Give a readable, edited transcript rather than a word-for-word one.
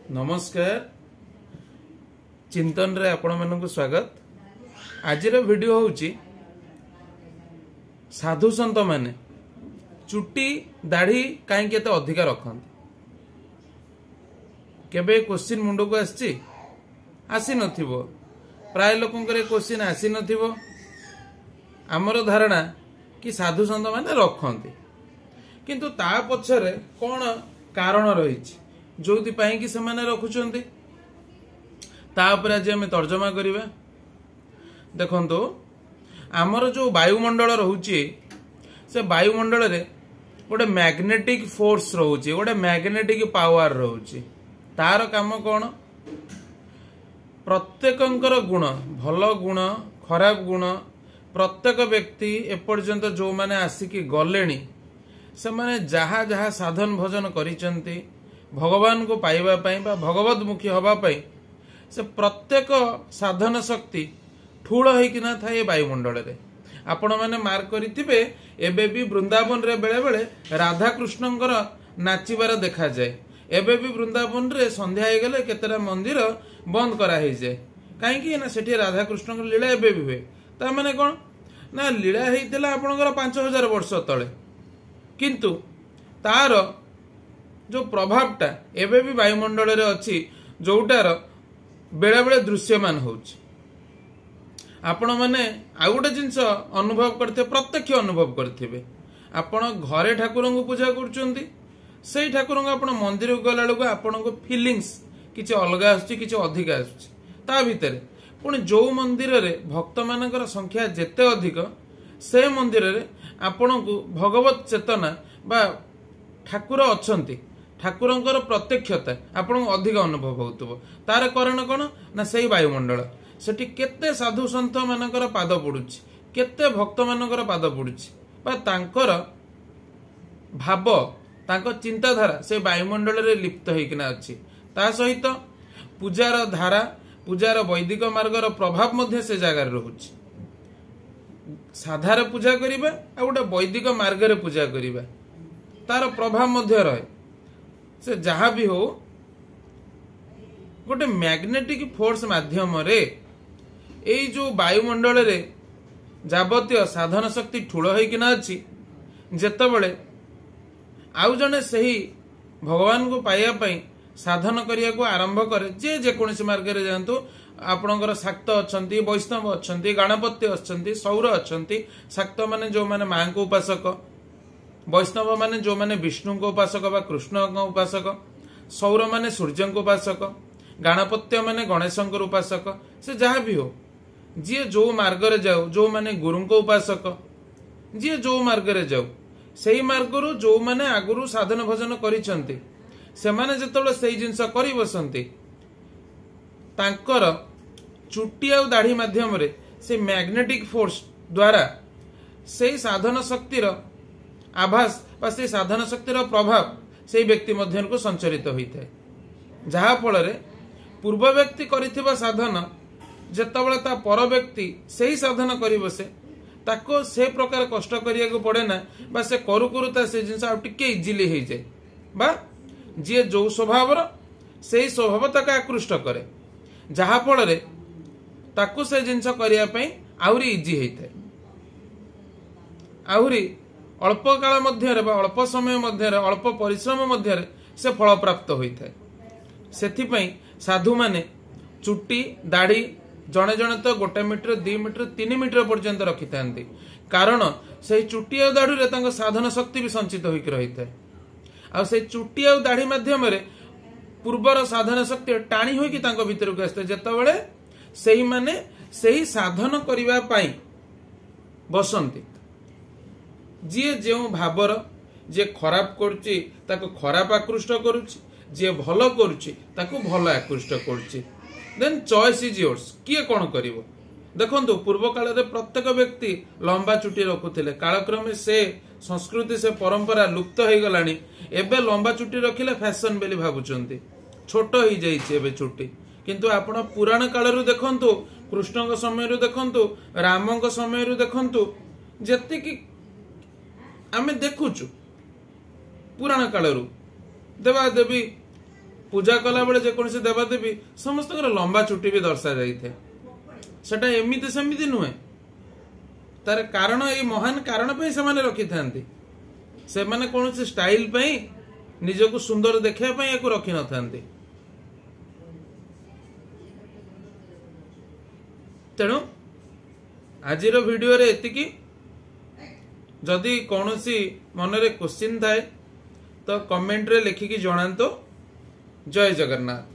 नमस्कार चिंतन रे आपण मानक स्वागत। आज वीडियो होची साधु संत माने चुट्टी दाढ़ी कहीं केते अधिका रखते केबे क्वेश्चन मुंड को आसी नथिबो प्राय लोकंकर क्वेश्चन आसी नथिबो। आमर धारणा कि साधु संत माने रखते किंतु ता पछरे कोन कारण रही जो कि से माने रखुचंती आज आम तर्जमा करिबा। देखंतु आमर जो वायुमंडल रोचे से वायुमंडल रे गोटे मैग्नेटिक फोर्स रोचे गोटे मैग्नेटिक पावर रोचे तार काम कौन प्रत्येकंकर गुण भल गुण खराब गुण प्रत्येक व्यक्ति एपर्यंत जो माने आसिकी गलेनी से माने जहा जहा साधन भजन करिचंती भगवान को पाइबा पाई बा भगवतमुखी हवा पाई से प्रत्येक साधन शक्ति ठूल होइकिना थाए वायुमंडल रे। आपण माने मार्क करिथिबे एबे भी वृंदावन रे बेले बेले राधा कृष्णंकर नाचिबार देखा जाए। एबे भी वृंदावन रे संध्या हो गले केतेरा मंदिर बंद करा हे जाए काहेकि ना सेठी राधा कृष्णंकर लीला एबे भी हुए। ता माने कोन ना लीला हेइतिला आपणकर 5000 वर्ष तळे किंतु तार जो प्रभावटा एबे भी वायुमंडल रे अछि जोटार बेले बेले दृश्यमान होछि। आपण माने आ गोटे जिंस अनुभव करते प्रत्यक्ष अनुभव करथिबे आपण घरे ठाकुर को पूजा करचंती सेई ठाकुर को आपण मंदिर को गला लोग आपण को फीलिंग्स किछि अलगा आछि किछि अधिक आछि ता भितरे पुणी जो मंदिर रे भक्त मानकर संख्या जेते अधिक से मंदिर रे आपण को भगवत चेतना बा ठाकुर अछंती ठाकुरंकर प्रत्यक्षता आपन अधिक अनुभव होतबो। तार कारण कोन ना सेई वायुमंडल सेठी केते साधु संत मानकर पाद पडुछि केते भक्त मानकर पाद पडुछि बा तांकर भाव तांको चिंताधारा से वायुमंडल रे लिप्त होइकिना अछि। ता सहित पूजार धारा पूजार वैदिक मार्गर प्रभाव मध्य से जगार रहुछि। साधार पूजा करिबा आ गोटे वैदिक मार्ग रे पूजा करिबा तार प्रभाव मध्य रहे से जहाँ भी हो गोटे मैग्नेटिक फोर्स माध्यम रे एई जो वायुमंडल रे जाबतीय साधन शक्ति ठूल होइकिना अछि जेतेबेले आउ जने सही भगवान को पाइया पई साधन करिया को आरंभ करे जे कोनसी मार्ग रे जानतु आपणकर शाक्त अछंती वैष्णव अछंती गणपति अछंती सौर अछंती शाक्त माने जो माने मां को उपासक वैष्णव माने जो माने विष्णु को उपासक बा कृष्ण को उपासक सौर माने सूर्य को उपासक गणपत्य माने गणेश को उपासक से जहाँ भी हो जी जो मार्ग रे जाओ जो माने गुरु को उपासक जी जो मार्ग रे जाओ सेही मार्ग रु जो माने आगुरु साधन भजन करिसंती से माने जेतबेले सेही जिंस करि बसंती तांकर चुट्टी आ दाढ़ी माध्यम रे से मैग्नेटिक फोर्स द्वारा सेही साधन शक्तिर आभास से साधन शक्तिर प्रभाव से व्यक्ति मध्य को संचरित होता है जहा फल पूर्व व्यक्ति करिथिबा साधन जेतेबेले ता पर व्यक्ति सही साधन करि बसे ताको से प्रकार कष्ट करिया को पड़े ना बा से करू करू ता से जिंस आ टिके इजीली हो जाए बा जे जो स्वभाव से स्वभाव ताके आकृष्ट करे जहा फल ताको से जिंस करिया पई आउरी इजी होता है आउरी अल्प काल मध्य अल्प समय मध्य अल्प परिश्रम मध्य से फल प्राप्त होता है। सेथिपई साधु माने चुट्टी दाढ़ी जड़े जड़े तो 1 मीटर 2 मीटर 3 मीटर पर्यंत रखि थांती कारण से चुट्टी आ दाढ़ी रे तांको साधन शक्ति भी संचित होइक रहिता है आ से चुट्टी आ दाढ़ी माध्यम रे पूर्वर साधन शक्ति टाणी होइकी तांको भीतर को आस्ते जेतेबेले सेही माने सेही साधन करिवा पई बसंती जी जो भावर जे खराब करुच्ची ताको खराब आकृष्ट करुच्ची जे भल करुच्ची ताको भल आकृष्ट करुच्ची देन चॉइस इज योर्स किए कौन करिवो। देखंतु पूर्व काल रे प्रत्येक व्यक्ति लंबा चुटी रखुथिले कालक्रमे से संस्कृति से परंपरा लुप्त हो गलानी एबे लंबा चुटी रखिले फैशन बेली भाबुचंती छोट हो जाइछि एबे चुटी किंतु आपण पुराण काल रु देखंतु कृष्ण को समय रु देखंतु राम को समय रु देखंतु जति कि आमे देखुचु पुराण काल देवादेवी पूजा कला बेले जेकोसी देवादेवी समस्त लंबा चुटी भी दर्शा जाए सेटा एमती सेमती नुहे तार कारण ये महान कारण से रखी था से माने कौन से स्टाइल पे निजको सुंदर देखा या रखी न था तेणु आज वीडियो रे एतिकी जदि कौन सी मनरे क्वेश्चन थाए तो कमेंट रे लिखिकी जणांतो। जय जगन्नाथ।